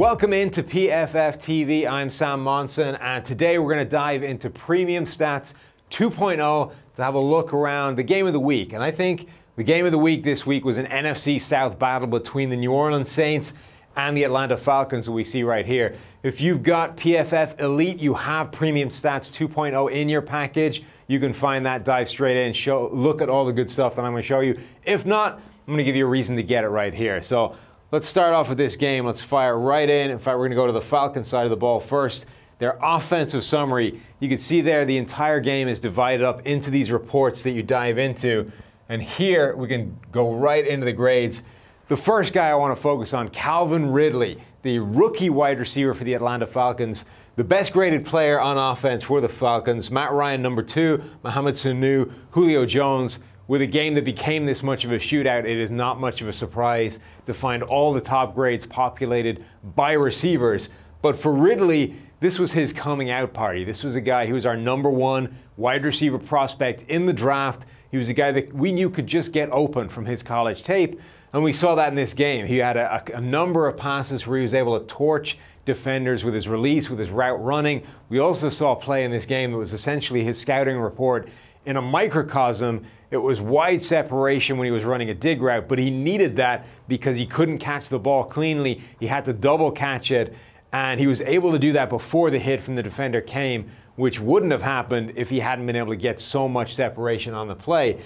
Welcome into PFF TV. I'm Sam Monson, and today we're going to dive into Premium Stats 2.0 to have a look around the game of the week. And I think the game of the week this week was an NFC South battle between the New Orleans Saints and the Atlanta Falcons that we see right here. If you've got PFF Elite, you have Premium Stats 2.0 in your package. You can find that, dive straight in, look at all the good stuff that I'm going to show you. If not, I'm going to give you a reason to get it right here. So let's start off with this game. Let's fire right in. In fact, we're going to go to the Falcons side of the ball first. Their offensive summary, you can see there the entire game is divided up into these reports that you dive into. And here we can go right into the grades. The first guy I want to focus on, Calvin Ridley, the rookie wide receiver for the Atlanta Falcons, the best graded player on offense for the Falcons. Matt Ryan, number 2, Mohamed Sanu, Julio Jones. With a game that became this much of a shootout, it is not much of a surprise to find all the top grades populated by receivers. But for Ridley, this was his coming out party. This was a guy who was our number 1 wide receiver prospect in the draft. He was a guy that we knew could just get open from his college tape. And we saw that in this game. He had a number of passes where he was able to torch defenders with his release, with his route running. We also saw a play in this game that was essentially his scouting report in a microcosm. It was wide separation when he was running a dig route, but he needed that because he couldn't catch the ball cleanly. He had to double catch it, and he was able to do that before the hit from the defender came, which wouldn't have happened if he hadn't been able to get so much separation on the play.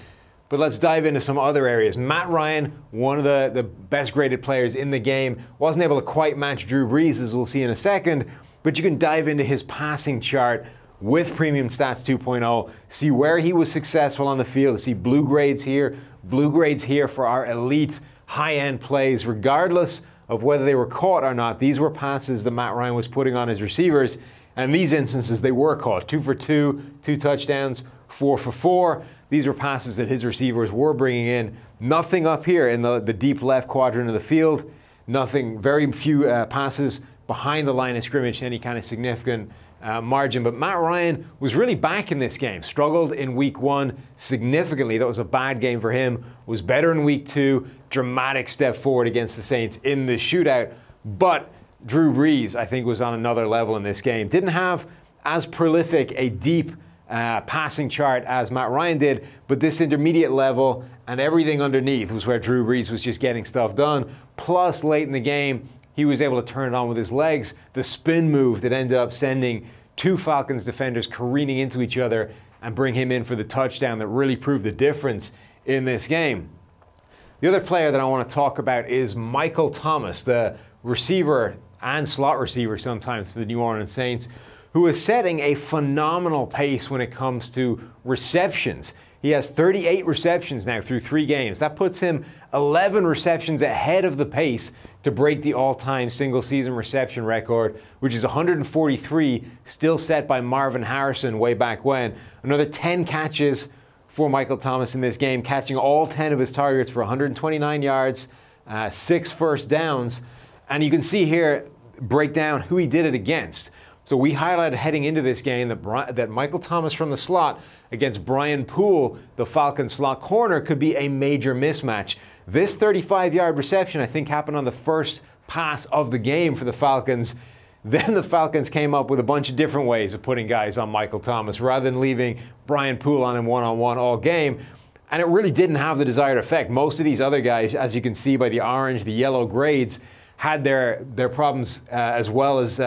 But let's dive into some other areas. Matt Ryan, one of the best graded players in the game, wasn't able to quite match Drew Brees, as we'll see in a second, but you can dive into his passing chart with Premium Stats 2.0, see where he was successful on the field, see blue grades here for our elite high-end plays, regardless of whether they were caught or not. These were passes that Matt Ryan was putting on his receivers, and in these instances they were caught. 2 for 2, 2 touchdowns, 4 for 4. These were passes that his receivers were bringing in. Nothing up here in the deep left quadrant of the field. Nothing, very few passes behind the line of scrimmage, any kind of significant margin. But Matt Ryan was really back in this game. Struggled in week 1 significantly. That was a bad game for him. Was better in week 2. Dramatic step forward against the Saints in this shootout. But Drew Brees, I think, was on another level in this game. Didn't have as prolific a deep passing chart as Matt Ryan did, but this intermediate level and everything underneath was where Drew Brees was just getting stuff done. Plus, late in the game, he was able to turn it on with his legs. The spin move that ended up sending 2 Falcons defenders careening into each other and bring him in for the touchdown that really proved the difference in this game. The other player that I want to talk about is Michael Thomas, the receiver and slot receiver sometimes for the New Orleans Saints, who is setting a phenomenal pace when it comes to receptions. He has 38 receptions now through 3 games. That puts him 11 receptions ahead of the pace to break the all-time single-season reception record, which is 143, still set by Marvin Harrison way back when. Another 10 catches for Michael Thomas in this game, catching all 10 of his targets for 129 yards, 6 first downs. And you can see here, break down who he did it against. So we highlighted heading into this game that Michael Thomas from the slot against Brian Poole, the Falcons slot corner, could be a major mismatch. This 35-yard reception, I think, happened on the first pass of the game for the Falcons. Then the Falcons came up with a bunch of different ways of putting guys on Michael Thomas rather than leaving Brian Poole on him one-on-one all game. And it really didn't have the desired effect. Most of these other guys, as you can see by the orange, the yellow grades, had their problems as well as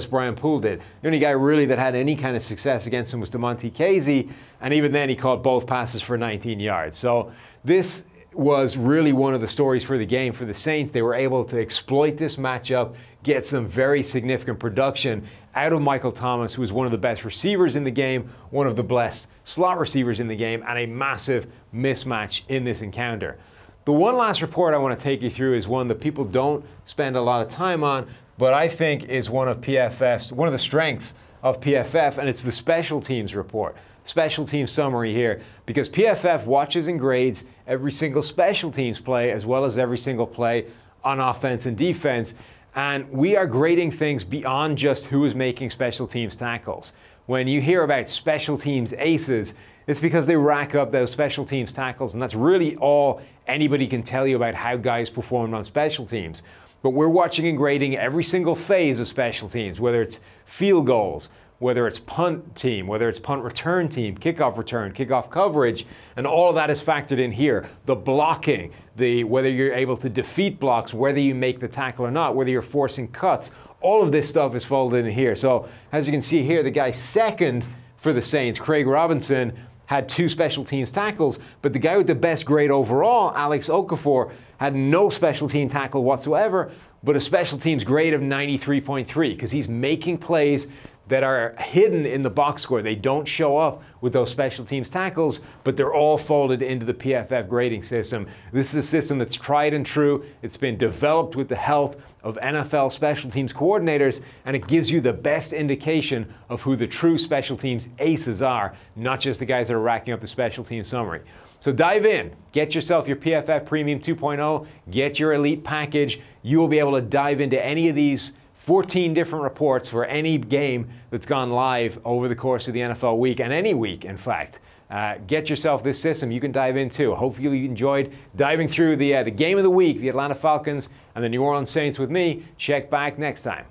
Brian Poole did. The only guy really that had any kind of success against him was DeMonte Casey, and even then he caught both passes for 19 yards. So this was really one of the stories for the game for the Saints. They were able to exploit this matchup, get some very significant production out of Michael Thomas, who was one of the best receivers in the game, one of the best slot receivers in the game, and a massive mismatch in this encounter. The one last report I want to take you through is one that people don't spend a lot of time on, but I think is one of the strengths of PFF, and it's the special teams report. Special teams summary here, because PFF watches and grades every single special teams play as well as every single play on offense and defense, and we are grading things beyond just who is making special teams tackles. When you hear about special teams aces, it's because they rack up those special teams tackles, and that's really all anybody can tell you about how guys performed on special teams. But we're watching and grading every single phase of special teams, whether it's field goals, whether it's punt team, whether it's punt return team, kickoff coverage, and all of that is factored in here. The blocking, whether you're able to defeat blocks, whether you make the tackle or not, whether you're forcing cuts, all of this stuff is folded in here. So as you can see here, the guy second for the Saints, Craig Robinson, had 2 special teams tackles, but the guy with the best grade overall, Alex Okafor, had no special team tackle whatsoever, but a special teams grade of 93.3 because he's making plays that are hidden in the box score. They don't show up with those special teams tackles, but they're all folded into the PFF grading system. This is a system that's tried and true. It's been developed with the help of NFL special teams coordinators, and it gives you the best indication of who the true special teams aces are, not just the guys that are racking up the special team summary. So dive in, get yourself your PFF Premium 2.0, get your Elite package. You will be able to dive into any of these 14 different reports for any game that's gone live over the course of the NFL week, and any week, in fact. Get yourself this system you can dive into. Hopefully you enjoyed diving through the game of the week, the Atlanta Falcons and the New Orleans Saints with me. Check back next time.